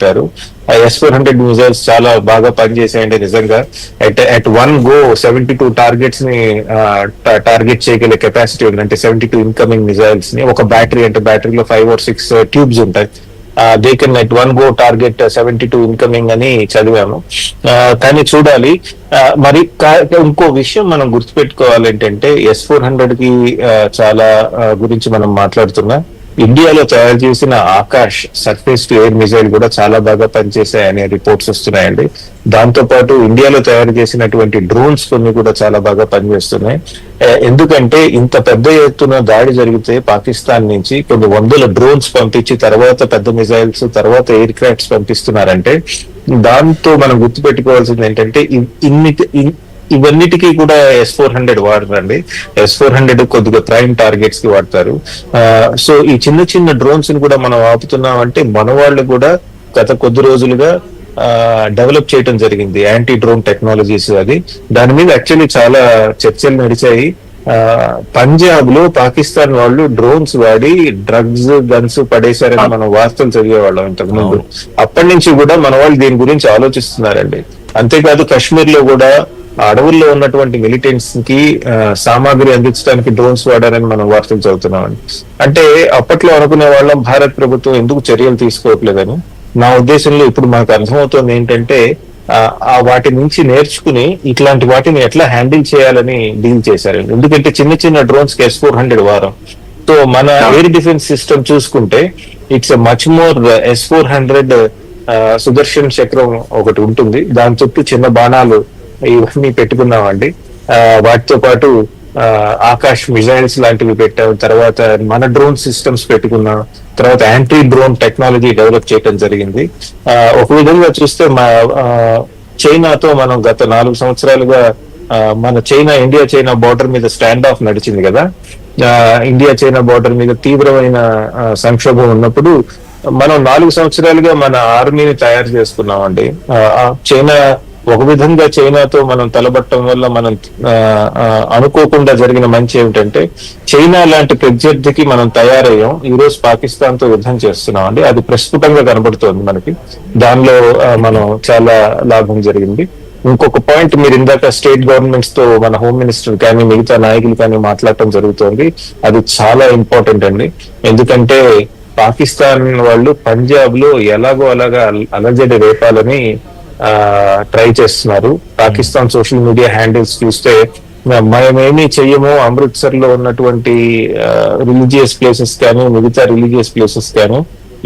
చెప్పారు. ఆ S-400 missiles చాలా బాగా పనిచేసాయండి నిజంగా. అట్ వన్ గో 72 టార్గెట్స్ ని టార్గెట్ చేయగల కెపాసిటీ ఉంది. అంటే 72 ఇన్కమింగ్ మిజైల్స్ ని ఒక బ్యాటరీ, అంటే బ్యాటరీలో 5 or 6 ట్యూబ్స్ ఉంటాయి. They can at one go target 72 incoming అని చదివాము. కానీ చూడాలి. మరి ఇంకో విషయం మనం గుర్తుపెట్టుకోవాలి ఏంటంటే S-400 కి చాలా గురించి మనం మాట్లాడుతున్నా, ఇండియాలో తయారు చేసిన Akash surface to air missile కూడా చాలా బాగా పనిచేశాయనే రిపోర్ట్స్ వస్తున్నాయండి. దాంతో పాటు ఇండియాలో తయారు చేసినటువంటి డ్రోన్స్ కొన్ని కూడా చాలా బాగా పనిచేస్తున్నాయి. ఎందుకంటే ఇంత పెద్ద ఎత్తున దాడి జరిగితే పాకిస్తాన్ నుంచి కొన్ని వందల డ్రోన్స్ పంపించి తర్వాత పెద్ద మిజైల్స్, తర్వాత ఎయిర్ క్రాఫ్ట్స్ పంపిస్తున్నారంటే, దాంతో మనం గుర్తుపెట్టుకోవాల్సింది ఏంటంటే ఇవన్నిటికీ కూడా S-400 వాడరండి. S-400 కొద్దిగా ప్రైమ్ టార్గెట్స్ కి వాడతారు. సో ఈ చిన్న చిన్న డ్రోన్స్ ని కూడా మనం ఆపుతున్నామంటే మన వాళ్ళు కూడా గత కొద్ది రోజులుగా డెవలప్ చేయడం జరిగింది యాంటీ డ్రోన్ టెక్నాలజీస్. అది దాని మీద యాక్చువల్లీ చాలా చర్చలు నడిచాయి. పంజాబ్ లో పాకిస్తాన్ వాళ్ళు డ్రోన్స్ వాడి డ్రగ్స్, గన్స్ పడేశారని మనం వార్తలు చదివేవాళ్ళం ఇంతకు ముందు. అప్పటి నుంచి కూడా మన వాళ్ళు దీని గురించి ఆలోచిస్తున్నారండి. అంతేకాదు కాశ్మీర్ లో కూడా అడవుల్లో ఉన్నటువంటి మిలిటెంట్స్ కి సామాగ్రి అందించడానికి డ్రోన్స్ వాడారని మనం వార్తలు చదువుతున్నామండి. అంటే అప్పట్లో అనుకునే వాళ్ళం భారత్ ప్రభుత్వం ఎందుకు చర్యలు తీసుకోవట్లేదని. నా ఉద్దేశంలో ఇప్పుడు మనకు అర్థమవుతోంది ఏంటంటే వాటి నుంచి నేర్చుకుని ఇట్లాంటి వాటిని ఎట్లా హ్యాండిల్ చేయాలని డీల్ చేశారు. ఎందుకంటే చిన్న చిన్న డ్రోన్స్ కి S-400 వారం. సో మన ఎయిర్ డిఫెన్స్ సిస్టమ్ చూసుకుంటే it's much more. S-400 Sudarshan చక్రం ఒకటి ఉంటుంది, దాని చుట్టూ చిన్న బాణాలు ఇవన్నీ పెట్టుకున్నామండి. వాటితో పాటు ఆకాష్ మిజైల్స్ లాంటివి పెట్టాం, తర్వాత మన డ్రోన్ సిస్టమ్స్ పెట్టుకున్నాం, తర్వాత యాంటీ డ్రోన్ టెక్నాలజీ డెవలప్ చేయడం జరిగింది. ఒక విధంగా చూస్తే చైనాతో మనం గత 4 సంవత్సరాలుగా మన ఇండియా చైనా బార్డర్ మీద స్టాండ్ ఆఫ్ నడిచింది కదా. ఇండియా చైనా బార్డర్ మీద తీవ్రమైన సంక్షోభం ఉన్నప్పుడు మనం 4 సంవత్సరాలుగా మన ఆర్మీని తయారు చేసుకున్నామండి. చైనా ఒక విధంగా చైనాతో మనం తలబట్టడం వల్ల మనం అనుకోకుండా జరిగిన మంచి ఏమిటంటే చైనా లాంటి ప్రత్యర్థికి మనం తయారయ్యాం. ఈ రోజు పాకిస్తాన్ తో యుద్ధం చేస్తున్నాం అండి. అది ప్రస్ఫుటంగా కనబడుతోంది మనకి. దానిలో మనం చాలా లాభం జరిగింది. ఇంకొక పాయింట్, మీరు ఇందాక స్టేట్ గవర్నమెంట్స్ తో మన హోమ్ మినిస్టర్ కానీ మిగతా నాయకులు కానీ మాట్లాడటం జరుగుతోంది. అది చాలా ఇంపార్టెంట్ అండి. ఎందుకంటే పాకిస్తాన్ వాళ్ళు పంజాబ్ లో ఎలాగో అలాగా అలజడి రేపాలని ట్రై చేస్తున్నారు. పాకిస్తాన్ సోషల్ మీడియా హ్యాండిల్స్ చూస్తే మేమేమీ చెయ్యము, అమృత్సర్ లో ఉన్నటువంటి రిలీజియస్ ప్లేసెస్ కానీ మిగతా రిలీజియస్ ప్లేసెస్ కానీ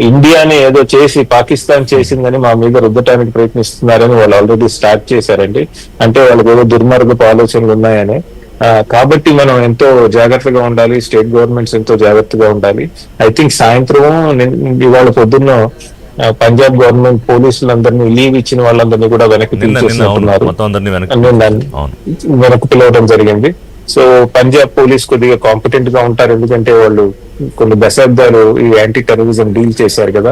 ఇండియానే ఏదో చేసి పాకిస్తాన్ చేసిందని మా మీద రుద్దటానికి ప్రయత్నిస్తున్నారని వాళ్ళు ఆల్రెడీ స్టార్ట్ చేశారండి. అంటే వాళ్ళకి ఏదో దుర్మార్గపు ఆలోచనలు ఉన్నాయని. కాబట్టి మనం ఎంతో జాగ్రత్తగా ఉండాలి, స్టేట్ గవర్నమెంట్స్ ఎంతో జాగ్రత్తగా ఉండాలి. ఐ థింక్ సాయంత్రం ఇవాళ పొద్దున్న పంజాబ్ గవర్నమెంట్ పోలీసులందరినీ లీవ్ ఇచ్చిన వాళ్ళందరినీ కూడా వెనక్కి పిలిచేస్తున్నారు, వెనక్కి పిలవడం జరిగింది. సో పంజాబ్ పోలీస్ కొద్దిగా కాంపిటెంట్ గా ఉంటారు, ఎందుకంటే వాళ్ళు కొన్ని దశాబ్దాలు ఈ యాంటీ టెర్రరిజం డీల్ చేశారు కదా.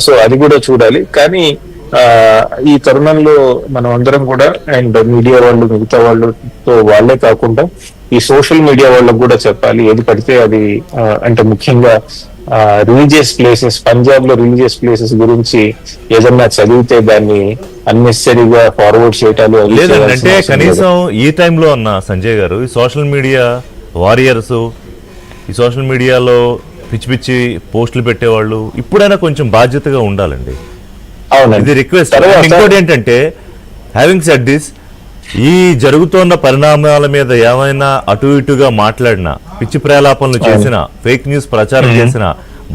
సో అది కూడా చూడాలి. కానీ ఈ తరుణంలో మనం అందరం కూడా, అండ్ మీడియా వాళ్ళు మిగతా వాళ్ళతో వాళ్ళే కాకుండా ఈ సోషల్ మీడియా వాళ్ళకు కూడా చెప్పాలి, ఏది పడితే అది, అంటే ముఖ్యంగా రిలీజియస్ ప్లేసెస్, పంజాబ్ లో రిలీజియస్ ప్లేసెస్ గురించి ఏదన్నా చదివితే దాన్ని అన్నెసరీగా ఫార్వర్డ్ చేయటాలు లేదంటే కనీసం ఈ టైంలో అన్న సంజయ్ గారు, ఈ సోషల్ మీడియా వారియర్స్, ఈ సోషల్ మీడియాలో పిచ్చి పిచ్చి పోస్టులు పెట్టేవాళ్ళు ఇప్పుడైనా కొంచెం బాధ్యతగా ఉండాలండి. ఇది రిక్వెస్ట్. ఇంకోటి ఏంటంటే, హ్యావింగ్ సెడ్ దిస్, ఈ జరుగుతున్న పరిణామాల మీద ఏమైనా అటు ఇటుగా మాట్లాడినా, పిచ్చి ప్రేలాపనలు చేసిన, ఫేక్ న్యూస్ ప్రచారం చేసిన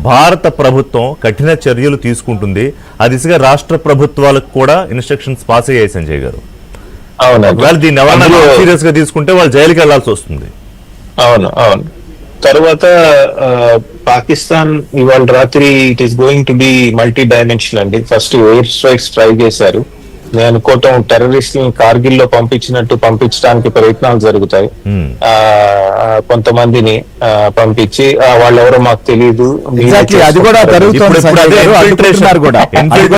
భారత ప్రభుత్వం కఠిన చర్యలు తీసుకుంటుంది. ఆ దిశగా రాష్ట్ర ప్రభుత్వాలకు కూడా ఇన్స్ట్రక్షన్స్ పాస్ అయ్యాయి సంజయ్ గారు. ఒకవేళ దీన్ని ఎవరైనా సీరియస్ గా తీసుకుంటే వాళ్ళు జైలుకి వెళ్లాల్సి వస్తుంది. అవును అవును. తర్వాత పాకిస్తాన్ ఇవాళ రాత్రి it is going to be multi dimensional అండి. ఫస్ట్ ఎయిర్ స్ట్రైక్స్ ట్రై చేశారు. నేను అనుకోవటం టెర్రరిస్టులను కార్గిల్ లో పంపించడానికి ప్రయత్నాలు జరుగుతాయి. కొంతమందిని పంపించి వాళ్ళెవరో మాకు తెలియదు, అది కూడా